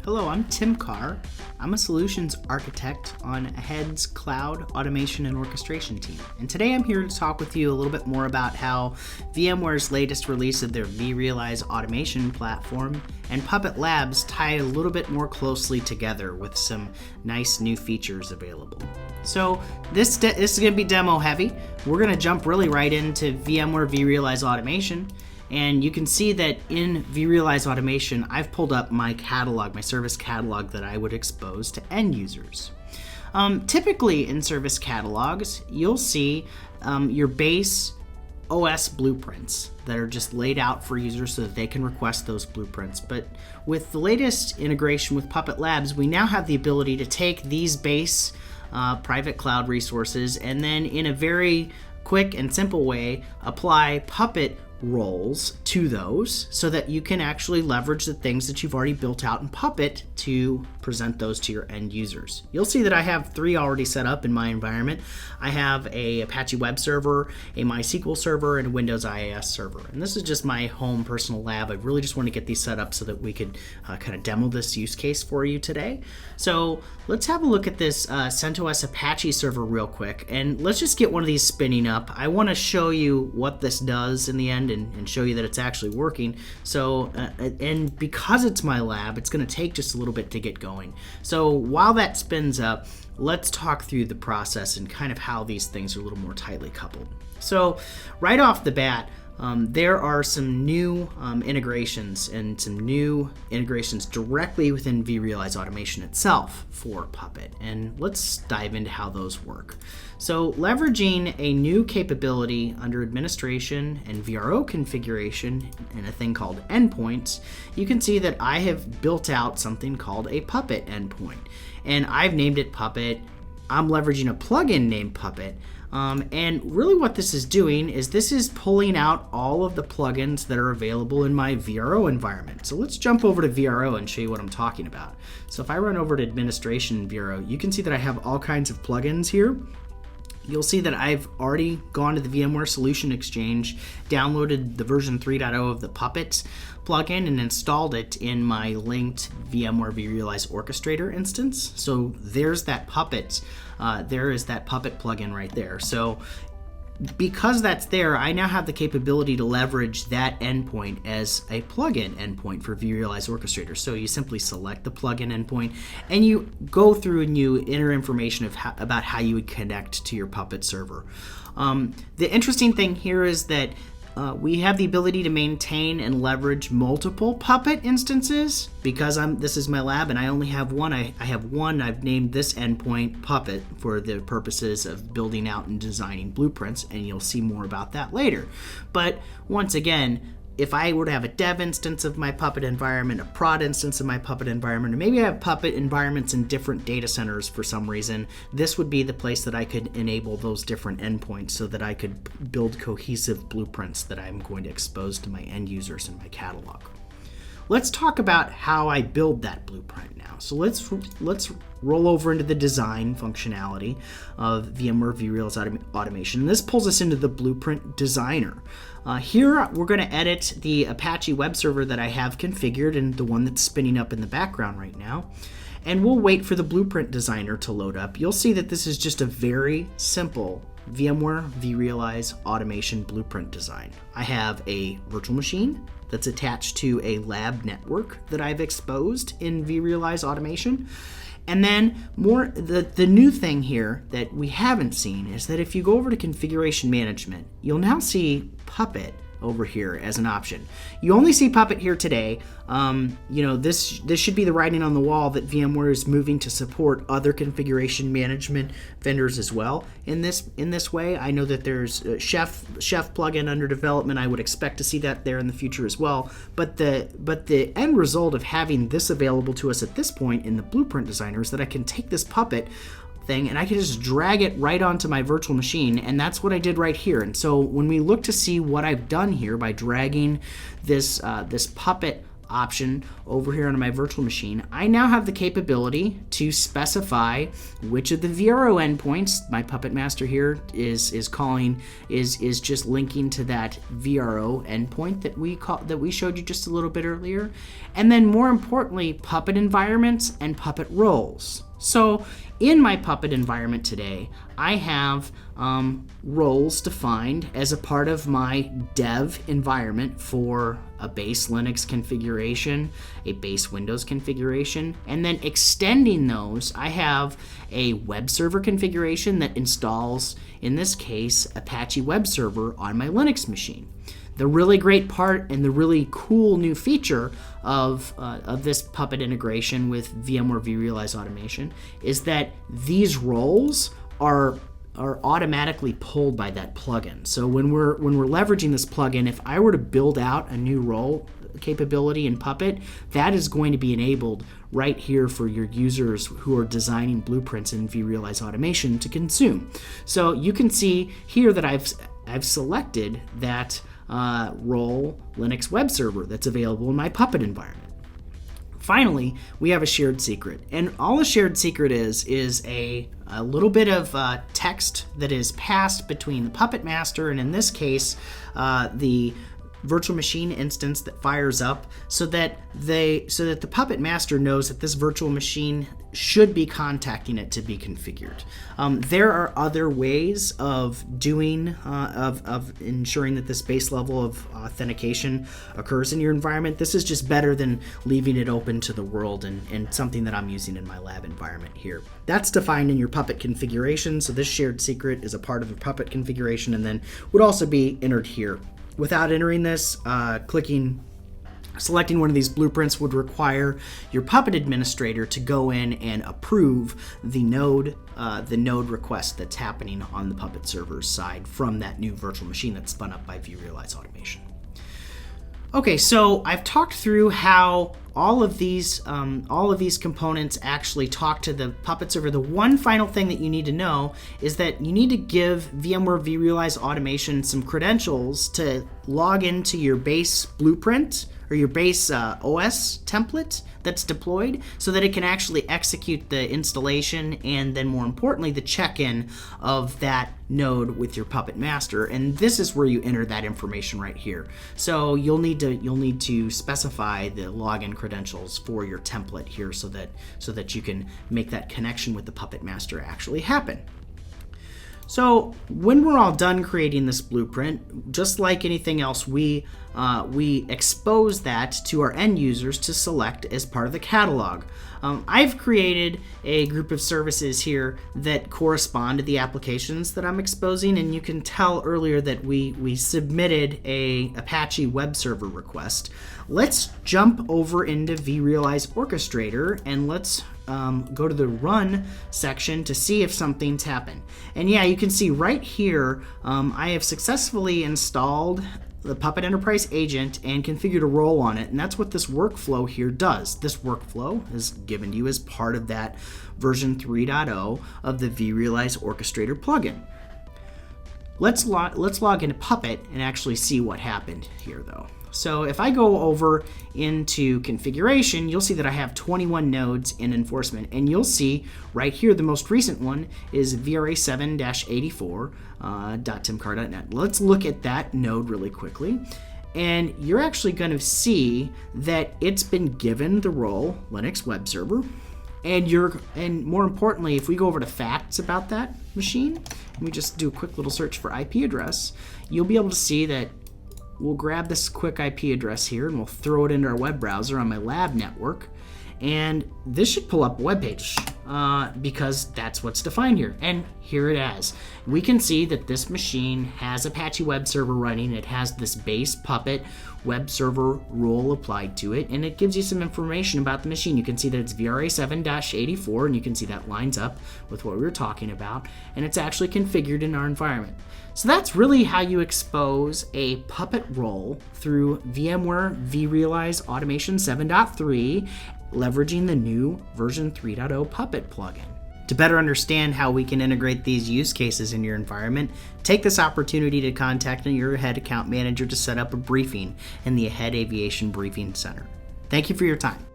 Hello, I'm Tim Carr. I'm a solutions architect on AHEAD's cloud automation and orchestration team. And today I'm here to talk with you a little bit more about how VMware's latest release of their vRealize automation platform and Puppet Labs tie a little bit more closely together with some nice new features available. So this is going to be demo heavy. We're going to jump really right into VMware vRealize automation. And you can see that in vRealize automation, I've pulled up my catalog, my service catalog that I would expose to end users. Typically in service catalogs, you'll see your base OS blueprints that are just laid out for users so that they can request those blueprints. But with the latest integration with Puppet Labs, we now have the ability to take these base private cloud resources and then in a very quick and simple way apply Puppet roles to those so that you can actually leverage the things that you've already built out in Puppet to present those to your end users. You'll see that I have 3 already set up in my environment. I have a Apache web server, a MySQL server, and a Windows IIS server. And this is just my home personal lab. I really just want to get these set up so that we could kind of demo this use case for you today. So let's have a look at this CentOS Apache server real quick, and let's just get one of these spinning up. I want to show you what this does in the end and show you that it's actually working. So, and because it's my lab, it's going to take just a little bit to get going. So while that spins up, let's talk through the process and kind of how these things are a little more tightly coupled. So right off the bat, there are some new integrations and some new integrations directly within vRealize automation itself for Puppet. And let's dive into how those work. So leveraging a new capability under administration and VRO configuration in a thing called Endpoints, you can see that I have built out something called a Puppet endpoint. And I've named it Puppet. I'm leveraging a plugin named Puppet. And really what this is doing is this is pulling out all of the plugins that are available in my VRO environment. So let's jump over to VRO and show you what I'm talking about. So if I run over to administration in VRO, you can see that I have all kinds of plugins here. You'll see that I've already gone to the VMware Solution Exchange, downloaded the version 3.0 of the Puppet plugin, and installed it in my linked VMware vRealize Orchestrator instance. So there's that Puppet. There is that Puppet plugin right there. So because that's there, I now have the capability to leverage that endpoint as a plugin endpoint for vRealize Orchestrator. So you simply select the plugin endpoint and you go through and you enter information of about how you would connect to your Puppet server. The interesting thing here is that we have the ability to maintain and leverage multiple Puppet instances. Because this is my lab and I only have one, I have one, I've named this endpoint Puppet for the purposes of building out and designing blueprints, and you'll see more about that later. But once again, if I were to have a dev instance of my Puppet environment, a prod instance of my Puppet environment, or maybe I have Puppet environments in different data centers for some reason, this would be the place that I could enable those different endpoints so that I could build cohesive blueprints that I'm going to expose to my end users in my catalog. Let's talk about how I build that blueprint now. So let's roll over into the design functionality of VMware vRealize automation. This pulls us into the blueprint designer. Here we're going to edit the Apache web server that I have configured and the one that's spinning up in the background right now. And we'll wait for the blueprint designer to load up. You'll see that this is just a very simple VMware vRealize automation blueprint design. I have a virtual machine that's attached to a lab network that I've exposed in vRealize automation. And then the new thing here that we haven't seen is that if you go over to configuration management, you'll now see Puppet over here as an option. You only see Puppet here today. This should be the writing on the wall that VMware is moving to support other configuration management vendors as well. In this way, I know that there's a Chef plugin under development. I would expect to see that there in the future as well. But the end result of having this available to us at this point in the blueprint designer is that I can take this Puppet thing and I can just drag it right onto my virtual machine, and that's what I did right here. And so when we look to see what I've done here by dragging this Puppet option over here on my virtual machine, I now have the capability to specify which of the VRO endpoints my Puppet Master here is just linking to that VRO endpoint that we showed you just a little bit earlier, and then more importantly, Puppet environments and Puppet roles. So in my Puppet environment today, I have roles defined as a part of my dev environment for a base Linux configuration, a base Windows configuration, and then extending those, I have a web server configuration that installs, in this case, Apache web server on my Linux machine. The really great part and the really cool new feature of this Puppet integration with VMware vRealize automation is that these roles are automatically pulled by that plugin. So when we're leveraging this plugin, if I were to build out a new role capability in Puppet, that is going to be enabled right here for your users who are designing blueprints in vRealize automation to consume. So you can see here that I've selected that role Linux web server that's available in my Puppet environment. Finally, we have a shared secret, and all a shared secret is a little bit of text that is passed between the Puppet Master and, in this case, the virtual machine instance that fires up, so that the Puppet Master knows that this virtual machine should be contacting it to be configured. There are other ways of doing of ensuring that this base level of authentication occurs in your environment. This is just better than leaving it open to the world, and something that I'm using in my lab environment here. That's defined in your Puppet configuration, so this shared secret is a part of your Puppet configuration and then would also be entered here. Without entering this, selecting one of these blueprints would require your Puppet administrator to go in and approve the node request that's happening on the Puppet server's side from that new virtual machine that's spun up by vRealize automation. Okay, so I've talked through how all of these components actually talk to the Puppet server. The one final thing that you need to know is that you need to give VMware vRealize automation some credentials to log into your base blueprint or your base OS template that's deployed, so that it can actually execute the installation and then, more importantly, the check-in of that node with your Puppet Master. And this is where you enter that information right here. So you'll need to specify the login credentials for your template here, so that you can make that connection with the Puppet Master actually happen. So when we're all done creating this blueprint, just like anything else, we expose that to our end users to select as part of the catalog. I've created a group of services here that correspond to the applications that I'm exposing, and you can tell earlier that we submitted a Apache web server request. Let's jump over into vRealize Orchestrator and let's go to the Run section to see if something's happened. And yeah, you can see right here, I have successfully installed the Puppet Enterprise agent and configured a role on it, and that's what this workflow here does. This workflow is given to you as part of that version 3.0 of the vRealize Orchestrator plugin. Let's log into Puppet and actually see what happened here, though. So if I go over into configuration, you'll see that I have 21 nodes in enforcement, and you'll see right here the most recent one is VRA7-84.timcar.net. Let's look at that node really quickly, and you're actually going to see that it's been given the role Linux web server, and more importantly, if we go over to facts about that machine and we just do a quick little search for IP address, you'll be able to see that we'll grab this quick IP address here and we'll throw it into our web browser on my lab network, and this should pull up a web page because that's what's defined here. And here it is. We can see that this machine has Apache web server running. It has this base Puppet web server rule applied to it, and it gives you some information about the machine. You can see that it's VRA7-84, and you can see that lines up with what we were talking about, and it's actually configured in our environment. So that's really how you expose a Puppet role through VMware vRealize Automation 7.3, leveraging the new version 3.0 Puppet plugin. To better understand how we can integrate these use cases in your environment, take this opportunity to contact your AHEAD account manager to set up a briefing in the AHEAD Aviation Briefing Center. Thank you for your time.